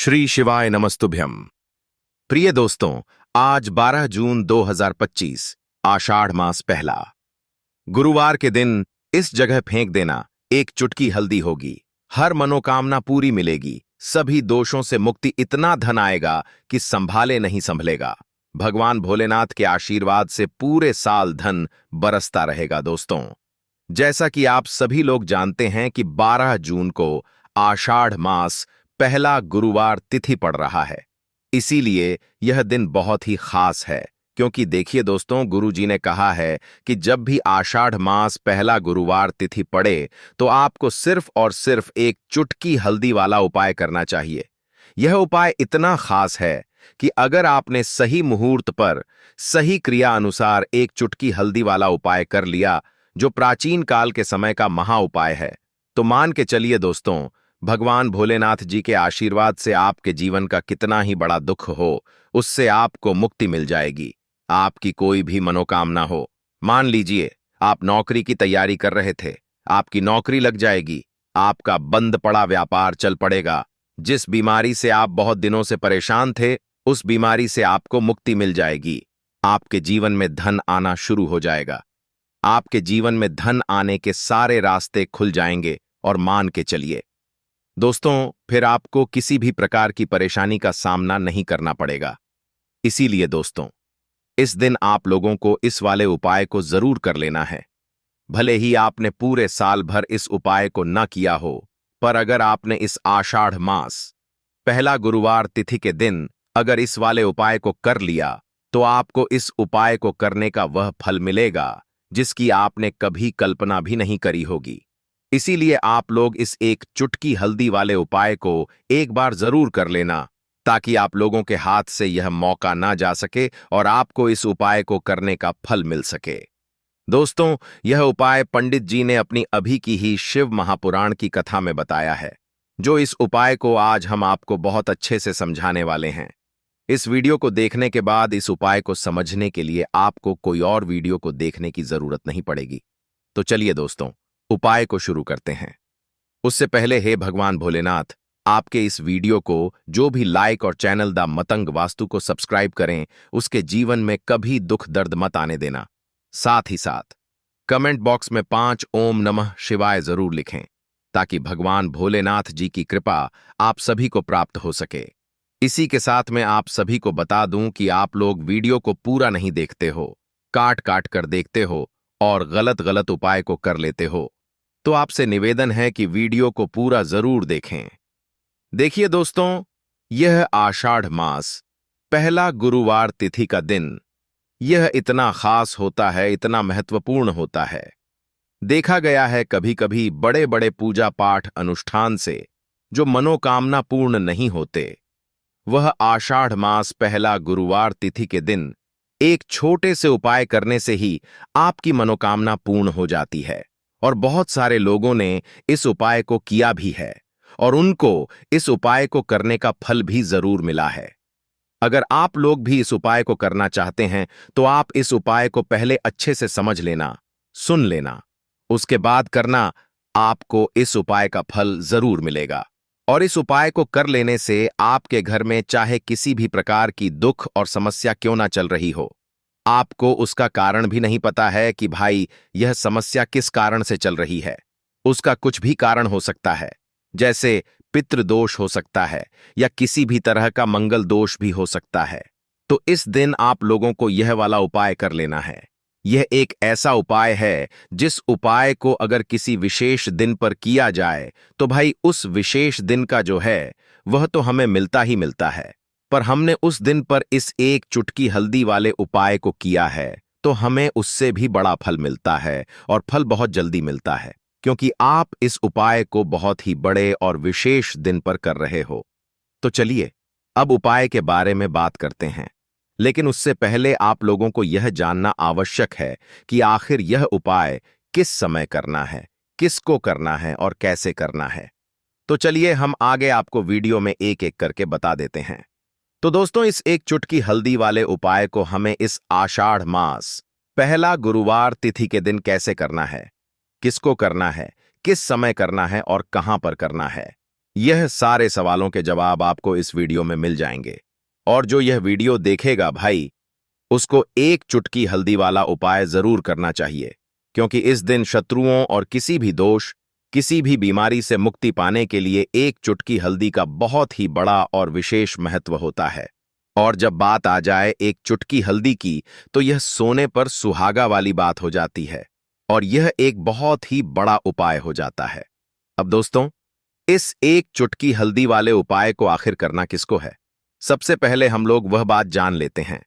श्री शिवाय नमस्तुभ्यम। प्रिय दोस्तों, आज 12 जून 2025 आषाढ़ मास पहला गुरुवार के दिन इस जगह फेंक देना, एक चुटकी हल्दी होगी, हर मनोकामना पूरी मिलेगी, सभी दोषों से मुक्ति, इतना धन आएगा कि संभाले नहीं संभलेगा। भगवान भोलेनाथ के आशीर्वाद से पूरे साल धन बरसता रहेगा। दोस्तों, जैसा कि आप सभी लोग जानते हैं कि 12 जून को आषाढ़ मास पहला गुरुवार तिथि पड़ रहा है, इसीलिए यह दिन बहुत ही खास है। क्योंकि देखिए दोस्तों, गुरु जी ने कहा है कि जब भी आषाढ़ मास पहला गुरुवार तिथि पड़े तो आपको सिर्फ और सिर्फ एक चुटकी हल्दी वाला उपाय करना चाहिए। यह उपाय इतना खास है कि अगर आपने सही मुहूर्त पर सही क्रिया अनुसार एक चुटकी हल्दी वाला उपाय कर लिया, जो प्राचीन काल के समय का महा उपाय है, तो मान के चलिए दोस्तों, भगवान भोलेनाथ जी के आशीर्वाद से आपके जीवन का कितना ही बड़ा दुख हो, उससे आपको मुक्ति मिल जाएगी। आपकी कोई भी मनोकामना हो, मान लीजिए आप नौकरी की तैयारी कर रहे थे, आपकी नौकरी लग जाएगी, आपका बंद पड़ा व्यापार चल पड़ेगा, जिस बीमारी से आप बहुत दिनों से परेशान थे, उस बीमारी से आपको मुक्ति मिल जाएगी। आपके जीवन में धन आना शुरू हो जाएगा, आपके जीवन में धन आने के सारे रास्ते खुल जाएंगे। और मान के चलिए दोस्तों, फिर आपको किसी भी प्रकार की परेशानी का सामना नहीं करना पड़ेगा। इसीलिए दोस्तों, इस दिन आप लोगों को इस वाले उपाय को जरूर कर लेना है। भले ही आपने पूरे साल भर इस उपाय को न किया हो, पर अगर आपने इस आषाढ़ मास पहला गुरुवार तिथि के दिन अगर इस वाले उपाय को कर लिया, तो आपको इस उपाय को करने का वह फल मिलेगा जिसकी आपने कभी कल्पना भी नहीं करी होगी। इसीलिए आप लोग इस एक चुटकी हल्दी वाले उपाय को एक बार जरूर कर लेना, ताकि आप लोगों के हाथ से यह मौका ना जा सके और आपको इस उपाय को करने का फल मिल सके। दोस्तों, यह उपाय पंडित जी ने अपनी अभी की ही शिव महापुराण की कथा में बताया है, जो इस उपाय को आज हम आपको बहुत अच्छे से समझाने वाले हैं। इस वीडियो को देखने के बाद इस उपाय को समझने के लिए आपको कोई और वीडियो को देखने की जरूरत नहीं पड़ेगी। तो चलिए दोस्तों, उपाय को शुरू करते हैं। उससे पहले हे भगवान भोलेनाथ, आपके इस वीडियो को जो भी लाइक और चैनल द मतंग वास्तु को सब्सक्राइब करें, उसके जीवन में कभी दुख दर्द मत आने देना। साथ ही साथ कमेंट बॉक्स में 5 ओम नमः शिवाय जरूर लिखें, ताकि भगवान भोलेनाथ जी की कृपा आप सभी को प्राप्त हो सके। इसी के साथ मैं आप सभी को बता दूं कि आप लोग वीडियो को पूरा नहीं देखते हो, काट काट कर देखते हो और गलत गलत उपाय को कर लेते हो। तो आपसे निवेदन है कि वीडियो को पूरा जरूर देखें। देखिए दोस्तों, यह आषाढ़ मास पहला गुरुवार तिथि का दिन यह इतना खास होता है, इतना महत्वपूर्ण होता है। देखा गया है कभी कभी बड़े बड़े पूजा पाठ अनुष्ठान से जो मनोकामना पूर्ण नहीं होते, वह आषाढ़ मास पहला गुरुवार तिथि के दिन एक छोटे से उपाय करने से ही आपकी मनोकामना पूर्ण हो जाती है। और बहुत सारे लोगों ने इस उपाय को किया भी है और उनको इस उपाय को करने का फल भी जरूर मिला है। अगर आप लोग भी इस उपाय को करना चाहते हैं, तो आप इस उपाय को पहले अच्छे से समझ लेना, सुन लेना, उसके बाद करना, आपको इस उपाय का फल जरूर मिलेगा। और इस उपाय को कर लेने से आपके घर में चाहे किसी भी प्रकार की दुख और समस्या क्यों ना चल रही हो, आपको उसका कारण भी नहीं पता है कि भाई यह समस्या किस कारण से चल रही है, उसका कुछ भी कारण हो सकता है, जैसे पितृदोष हो सकता है या किसी भी तरह का मंगल दोष भी हो सकता है। तो इस दिन आप लोगों को यह वाला उपाय कर लेना है। यह एक ऐसा उपाय है जिस उपाय को अगर किसी विशेष दिन पर किया जाए, तो भाई उस विशेष दिन का जो है वह तो हमें मिलता ही मिलता है, पर हमने उस दिन पर इस एक चुटकी हल्दी वाले उपाय को किया है, तो हमें उससे भी बड़ा फल मिलता है और फल बहुत जल्दी मिलता है, क्योंकि आप इस उपाय को बहुत ही बड़े और विशेष दिन पर कर रहे हो। तो चलिए अब उपाय के बारे में बात करते हैं, लेकिन उससे पहले आप लोगों को यह जानना आवश्यक है कि आखिर यह उपाय किस समय करना है, किसको करना है और कैसे करना है। तो चलिए हम आगे आपको वीडियो में एक एक करके बता देते हैं। तो दोस्तों, इस एक चुटकी हल्दी वाले उपाय को हमें इस आषाढ़ मास पहला गुरुवार तिथि के दिन कैसे करना है, किसको करना है, किस समय करना है और कहां पर करना है, यह सारे सवालों के जवाब आपको इस वीडियो में मिल जाएंगे। और जो यह वीडियो देखेगा भाई, उसको एक चुटकी हल्दी वाला उपाय जरूर करना चाहिए, क्योंकि इस दिन शत्रुओं और किसी भी दोष, किसी भी बीमारी से मुक्ति पाने के लिए एक चुटकी हल्दी का बहुत ही बड़ा और विशेष महत्व होता है। और जब बात आ जाए एक चुटकी हल्दी की, तो यह सोने पर सुहागा वाली बात हो जाती है और यह एक बहुत ही बड़ा उपाय हो जाता है। अब दोस्तों, इस एक चुटकी हल्दी वाले उपाय को आखिर करना किसको है? सबसे पहले हम लोग वह बात जान लेते हैं।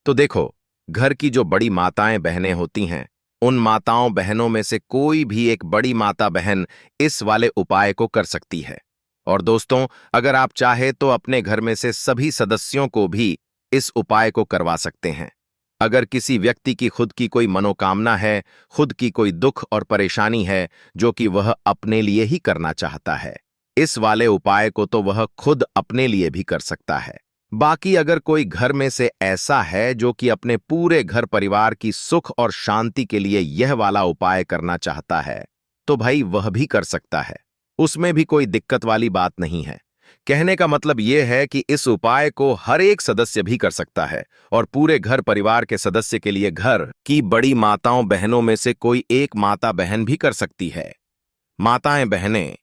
तो देखो, घर की जो बड़ी माताएं बहनें होती हैं, उन माताओं बहनों में से कोई भी एक बड़ी माता बहन इस वाले उपाय को कर सकती है। और दोस्तों, अगर आप चाहे तो अपने घर में से सभी सदस्यों को भी इस उपाय को करवा सकते हैं। अगर किसी व्यक्ति की खुद की कोई मनोकामना है, खुद की कोई दुख और परेशानी है जो कि वह अपने लिए ही करना चाहता है, इस वाले उपाय को तो वह खुद अपने लिए भी कर सकता है। बाकी अगर कोई घर में से ऐसा है जो कि अपने पूरे घर परिवार की सुख और शांति के लिए यह वाला उपाय करना चाहता है, तो भाई वह भी कर सकता है। उसमें भी कोई दिक्कत वाली बात नहीं है। कहने का मतलब यह है कि इस उपाय को हर एक सदस्य भी कर सकता है और पूरे घर परिवार के सदस्य के लिए घर की बड़ी माताओं बहनों में से कोई एक माता बहन भी कर सकती है। माताएं बहनें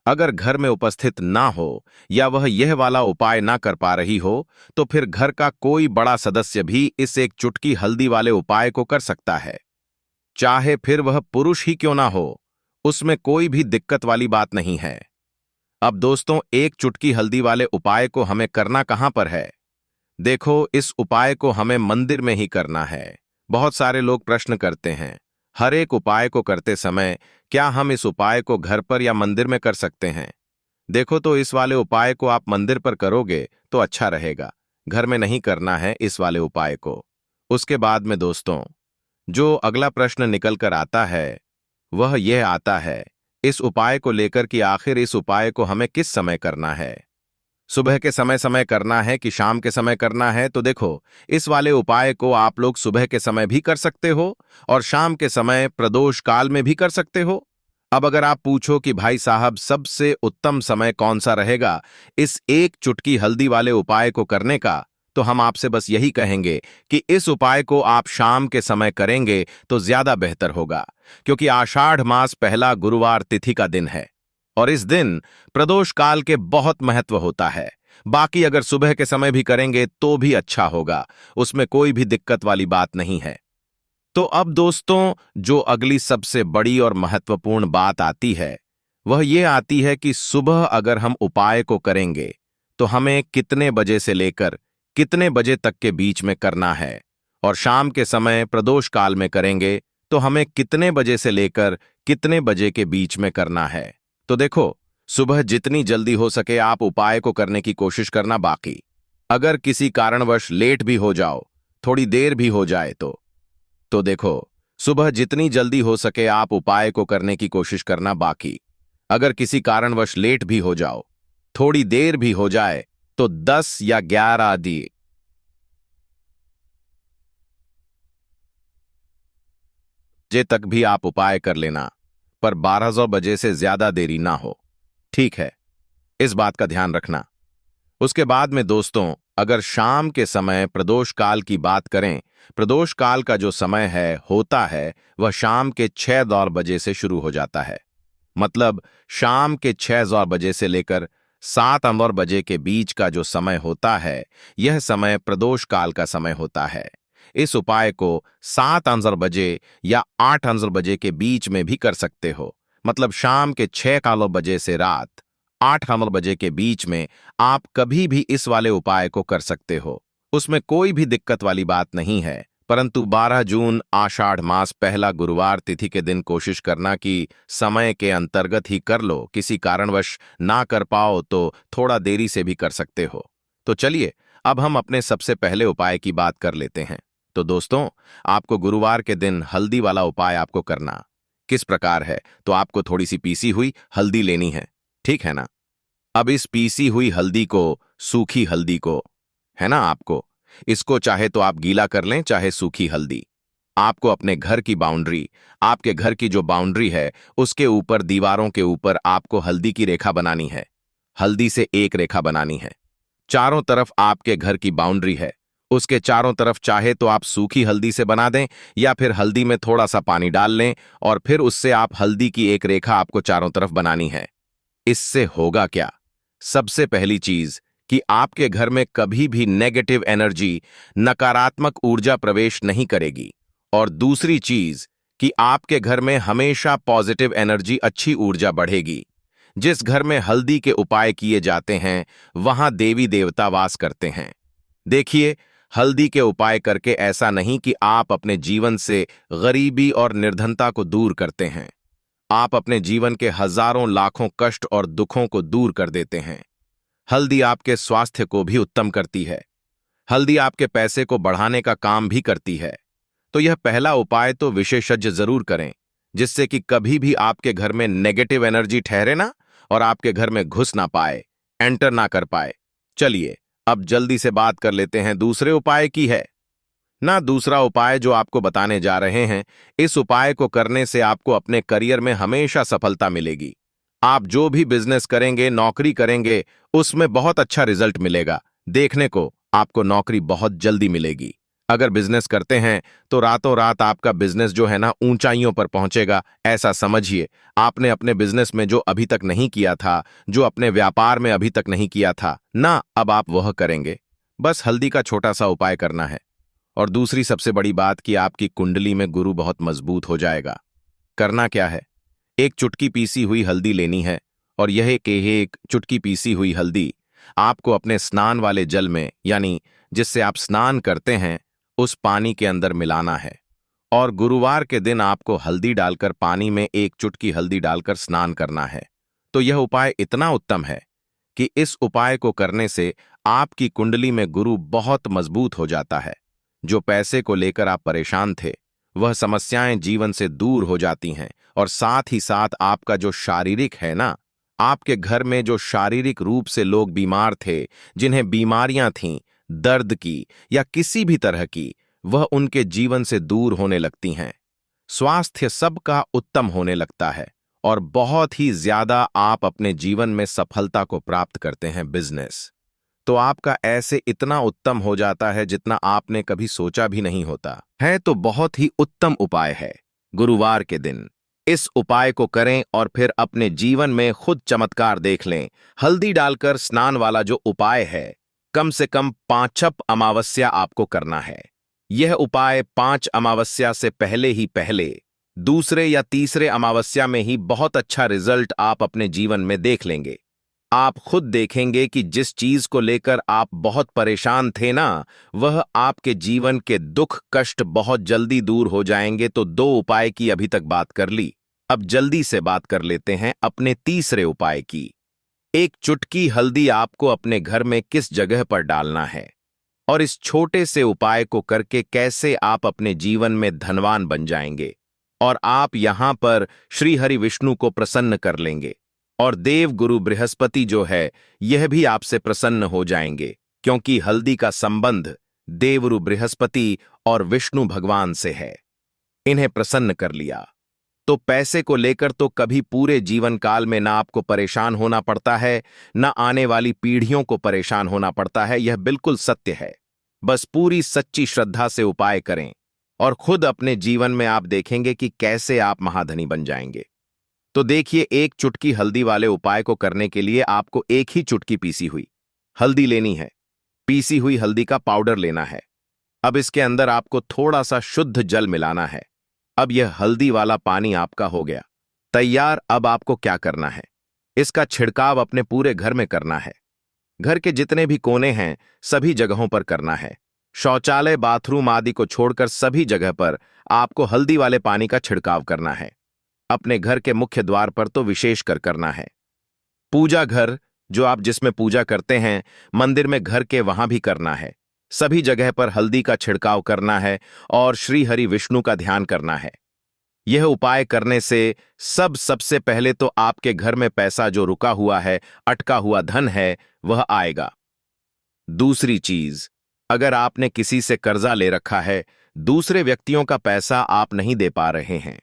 अगर घर में उपस्थित ना हो या वह यह वाला उपाय ना कर पा रही हो, तो फिर घर का कोई बड़ा सदस्य भी इस एक चुटकी हल्दी वाले उपाय को कर सकता है। चाहे फिर वह पुरुष ही क्यों ना हो, उसमें कोई भी दिक्कत वाली बात नहीं है। अब दोस्तों, एक चुटकी हल्दी वाले उपाय को हमें करना कहां पर है? देखो, इस उपाय को हमें मंदिर में ही करना है। बहुत सारे लोग प्रश्न करते हैं, हर एक उपाय को करते समय क्या हम इस उपाय को घर पर या मंदिर में कर सकते हैं? देखो, तो इस वाले उपाय को आप मंदिर पर करोगे तो अच्छा रहेगा, घर में नहीं करना है इस वाले उपाय को। उसके बाद में दोस्तों, जो अगला प्रश्न निकल कर आता है वह यह आता है, इस उपाय को लेकर कि आखिर इस उपाय को हमें किस समय करना है? सुबह के समय समय करना है कि शाम के समय करना है? तो देखो, इस वाले उपाय को आप लोग सुबह के समय भी कर सकते हो और शाम के समय प्रदोष काल में भी कर सकते हो। अब अगर आप पूछो कि भाई साहब, सबसे उत्तम समय कौन सा रहेगा इस एक चुटकी हल्दी वाले उपाय को करने का, तो हम आपसे बस यही कहेंगे कि इस उपाय को आप शाम के समय करेंगे तो ज्यादा बेहतर होगा, क्योंकि आषाढ़ मास पहला गुरुवार तिथि का दिन है और इस दिन प्रदोष काल के बहुत महत्व होता है। बाकी अगर सुबह के समय भी करेंगे तो भी अच्छा होगा, उसमें कोई भी दिक्कत वाली बात नहीं है। तो अब दोस्तों, जो अगली सबसे बड़ी और महत्वपूर्ण बात आती है वह ये आती है कि सुबह अगर हम उपाय को करेंगे तो हमें कितने बजे से लेकर कितने बजे तक के बीच में करना है, और शाम के समय प्रदोष काल में करेंगे तो हमें कितने बजे से लेकर कितने बजे के बीच में करना है। तो देखो, सुबह जितनी जल्दी हो सके आप उपाय को करने की कोशिश करना। बाकी अगर किसी कारणवश लेट भी हो जाओ, थोड़ी देर भी हो जाए तो देखो, सुबह जितनी जल्दी हो सके आप उपाय को करने की कोशिश करना। बाकी अगर किसी कारणवश लेट भी हो जाओ, थोड़ी देर भी हो जाए, तो 10 या 11 आदि बजे तक भी आप उपाय कर लेना, पर 1200 बजे से ज्यादा देरी ना हो। ठीक है, इस बात का ध्यान रखना। उसके बाद में दोस्तों, अगर शाम के समय प्रदोष काल की बात करें, प्रदोष काल का जो समय है होता है वह शाम के 6 बजे से शुरू हो जाता है। मतलब शाम के 6 बजे से लेकर 7 बजे के बीच का जो समय होता है, यह समय प्रदोष काल का समय होता है। इस उपाय को 7 बजे या 8 बजे के बीच में भी कर सकते हो। मतलब शाम के 6 बजे से रात 8 बजे के बीच में आप कभी भी इस वाले उपाय को कर सकते हो, उसमें कोई भी दिक्कत वाली बात नहीं है। परंतु 12 जून आषाढ़ मास पहला गुरुवार तिथि के दिन कोशिश करना कि समय के अंतर्गत ही कर लो। किसी कारणवश ना कर पाओ तो थोड़ा देरी से भी कर सकते हो। तो चलिए, अब हम अपने सबसे पहले उपाय की बात कर लेते हैं। तो दोस्तों, आपको गुरुवार के दिन हल्दी वाला उपाय आपको करना किस प्रकार है? तो आपको थोड़ी सी पीसी हुई हल्दी लेनी है, ठीक है ना? अब इस पीसी हुई हल्दी को, सूखी हल्दी को, है ना, आपको इसको चाहे तो आप गीला कर लें, चाहे सूखी हल्दी। आपको अपने घर की बाउंड्री, आपके घर की जो बाउंड्री है उसके ऊपर, दीवारों के ऊपर आपको हल्दी की रेखा बनानी है। हल्दी से एक रेखा बनानी है। चारों तरफ आपके घर की बाउंड्री है, उसके चारों तरफ चाहे तो आप सूखी हल्दी से बना दें या फिर हल्दी में थोड़ा सा पानी डाल लें और फिर उससे आप हल्दी की एक रेखा आपको चारों तरफ बनानी है। इससे होगा क्या? सबसे पहली चीज कि आपके घर में कभी भी नेगेटिव एनर्जी, नकारात्मक ऊर्जा प्रवेश नहीं करेगी। और दूसरी चीज कि आपके घर में हमेशा पॉजिटिव एनर्जी, अच्छी ऊर्जा बढ़ेगी। जिस घर में हल्दी के उपाय किए जाते हैं वहां देवी देवता वास करते हैं। देखिए, हल्दी के उपाय करके ऐसा नहीं कि आप अपने जीवन से गरीबी और निर्धनता को दूर करते हैं, आप अपने जीवन के हजारों लाखों कष्ट और दुखों को दूर कर देते हैं। हल्दी आपके स्वास्थ्य को भी उत्तम करती है। हल्दी आपके पैसे को बढ़ाने का काम भी करती है। तो यह पहला उपाय तो विशेषज्ञ जरूर करें, जिससे कि कभी भी आपके घर में नेगेटिव एनर्जी ठहरे ना और आपके घर में घुस ना पाए, एंटर ना कर पाए। चलिए अब जल्दी से बात कर लेते हैं दूसरे उपाय की है ना। दूसरा उपाय जो आपको बताने जा रहे हैं, इस उपाय को करने से आपको अपने करियर में हमेशा सफलता मिलेगी। आप जो भी बिजनेस करेंगे, नौकरी करेंगे, उसमें बहुत अच्छा रिजल्ट मिलेगा। देखने को आपको नौकरी बहुत जल्दी मिलेगी। अगर बिजनेस करते हैं तो रातों रात आपका बिजनेस जो है ना ऊंचाइयों पर पहुंचेगा। ऐसा समझिए, आपने अपने बिजनेस में जो अभी तक नहीं किया था, जो अपने व्यापार में अभी तक नहीं किया था ना, अब आप वह करेंगे। बस हल्दी का छोटा सा उपाय करना है। और दूसरी सबसे बड़ी बात कि आपकी कुंडली में गुरु बहुत मजबूत हो जाएगा। करना क्या है? एक चुटकी पीसी हुई हल्दी लेनी है और यह एक चुटकी पीसी हुई हल्दी आपको अपने स्नान वाले जल में, यानी जिससे आप स्नान करते हैं, उस पानी के अंदर मिलाना है। और गुरुवार के दिन आपको हल्दी डालकर, पानी में एक चुटकी हल्दी डालकर स्नान करना है। तो यह उपाय इतना उत्तम है कि इस उपाय को करने से आपकी कुंडली में गुरु बहुत मजबूत हो जाता है। जो पैसे को लेकर आप परेशान थे, वह समस्याएं जीवन से दूर हो जाती हैं। और साथ ही साथ आपका जो शारीरिक है ना, आपके घर में जो शारीरिक रूप से लोग बीमार थे, जिन्हें बीमारियां थीं, दर्द की या किसी भी तरह की, वह उनके जीवन से दूर होने लगती हैं। स्वास्थ्य सबका उत्तम होने लगता है और बहुत ही ज्यादा आप अपने जीवन में सफलता को प्राप्त करते हैं। बिजनेस तो आपका ऐसे इतना उत्तम हो जाता है जितना आपने कभी सोचा भी नहीं होता है। तो बहुत ही उत्तम उपाय है। गुरुवार के दिन इस उपाय को करें और फिर अपने जीवन में खुद चमत्कार देख लें। हल्दी डालकर स्नान वाला जो उपाय है, कम से कम 5 अमावस्या आपको करना है। यह उपाय 5 अमावस्या से पहले, दूसरे या तीसरे अमावस्या में ही बहुत अच्छा रिजल्ट आप अपने जीवन में देख लेंगे। आप खुद देखेंगे कि जिस चीज को लेकर आप बहुत परेशान थे ना, वह आपके जीवन के दुख कष्ट बहुत जल्दी दूर हो जाएंगे। तो 2 उपाय की अभी तक बात कर ली, अब जल्दी से बात कर लेते हैं अपने तीसरे उपाय की। एक चुटकी हल्दी आपको अपने घर में किस जगह पर डालना है और इस छोटे से उपाय को करके कैसे आप अपने जीवन में धनवान बन जाएंगे और आप यहां पर श्री हरि विष्णु को प्रसन्न कर लेंगे। और देव गुरु बृहस्पति जो है, यह भी आपसे प्रसन्न हो जाएंगे, क्योंकि हल्दी का संबंध देवरु बृहस्पति और विष्णु भगवान से है। इन्हें प्रसन्न कर लिया तो पैसे को लेकर तो कभी पूरे जीवन काल में ना आपको परेशान होना पड़ता है, ना आने वाली पीढ़ियों को परेशान होना पड़ता है। यह बिल्कुल सत्य है। बस पूरी सच्ची श्रद्धा से उपाय करें और खुद अपने जीवन में आप देखेंगे कि कैसे आप महाधनी बन जाएंगे। तो देखिए, एक चुटकी हल्दी वाले उपाय को करने के लिए आपको एक ही चुटकी पीसी हुई हल्दी लेनी है। पीसी हुई हल्दी का पाउडर लेना है। अब इसके अंदर आपको थोड़ा सा शुद्ध जल मिलाना है। अब यह हल्दी वाला पानी आपका हो गया तैयार। अब आपको क्या करना है? इसका छिड़काव अपने पूरे घर में करना है। घर के जितने भी कोने हैं, सभी जगहों पर करना है। शौचालय, बाथरूम आदि को छोड़कर सभी जगह पर आपको हल्दी वाले पानी का छिड़काव करना है। अपने घर के मुख्य द्वार पर तो विशेष कर करना है। पूजा घर जो आप जिसमें पूजा करते हैं, मंदिर में, घर के, वहां भी करना है। सभी जगह पर हल्दी का छिड़काव करना है और श्री हरि विष्णु का ध्यान करना है। यह उपाय करने से सबसे पहले तो आपके घर में पैसा जो रुका हुआ है, अटका हुआ धन है, वह आएगा। दूसरी चीज, अगर आपने किसी से कर्जा ले रखा है, दूसरे व्यक्तियों का पैसा आप नहीं दे पा रहे हैं,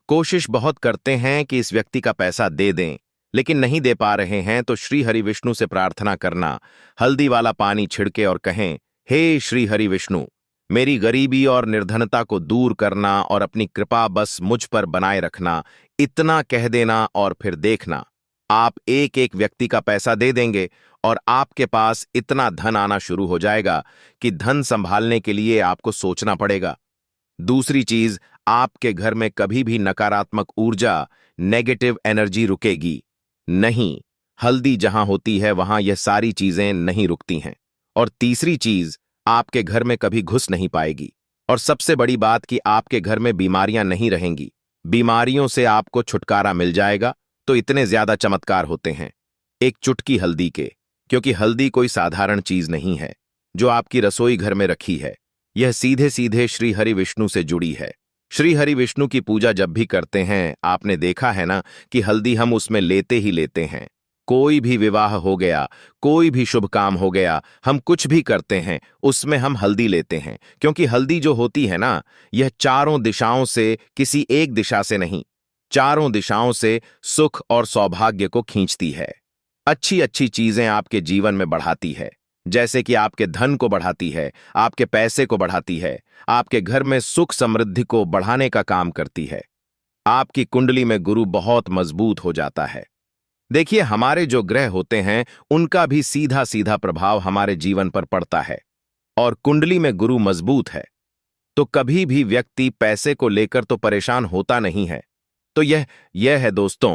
कोशिश बहुत करते हैं कि इस व्यक्ति का पैसा दे दें, लेकिन नहीं दे पा रहे हैं तो श्री हरि विष्णु से प्रार्थना करना, हल्दी वाला पानी छिड़के और कहें, हे श्री हरि विष्णु, मेरी गरीबी और निर्धनता को दूर करना और अपनी कृपा बस मुझ पर बनाए रखना। इतना कह देना और फिर देखना, आप एक एक व्यक्ति का पैसा दे देंगे और आपके पास इतना धन आना शुरू हो जाएगा कि धन संभालने के लिए आपको सोचना पड़ेगा। दूसरी चीज, आपके घर में कभी भी नकारात्मक ऊर्जा, नेगेटिव एनर्जी रुकेगी नहीं। हल्दी जहां होती है वहां यह सारी चीजें नहीं रुकती हैं। और तीसरी चीज, आपके घर में कभी घुस नहीं पाएगी। और सबसे बड़ी बात कि आपके घर में बीमारियां नहीं रहेंगी। बीमारियों से आपको छुटकारा मिल जाएगा। तो इतने ज्यादा चमत्कार होते हैं एक चुटकी हल्दी के, क्योंकि हल्दी कोई साधारण चीज नहीं है जो आपकी रसोई घर में रखी है। यह सीधे सीधे श्री हरि विष्णु से जुड़ी है। श्री हरि विष्णु की पूजा जब भी करते हैं, आपने देखा है ना कि हल्दी हम उसमें लेते ही लेते हैं। कोई भी विवाह हो गया, कोई भी शुभ काम हो गया, हम कुछ भी करते हैं उसमें हम हल्दी लेते हैं, क्योंकि हल्दी जो होती है ना, यह चारों दिशाओं से, किसी एक दिशा से नहीं, चारों दिशाओं से सुख और सौभाग्य को खींचती है। अच्छी अच्छी चीजें आपके जीवन में बढ़ाती है, जैसे कि आपके धन को बढ़ाती है, आपके पैसे को बढ़ाती है, आपके घर में सुख समृद्धि को बढ़ाने का काम करती है। आपकी कुंडली में गुरु बहुत मजबूत हो जाता है। देखिए, हमारे जो ग्रह होते हैं उनका भी सीधा सीधा प्रभाव हमारे जीवन पर पड़ता है। और कुंडली में गुरु मजबूत है तो कभी भी व्यक्ति पैसे को लेकर तो परेशान होता नहीं है। तो यह है दोस्तों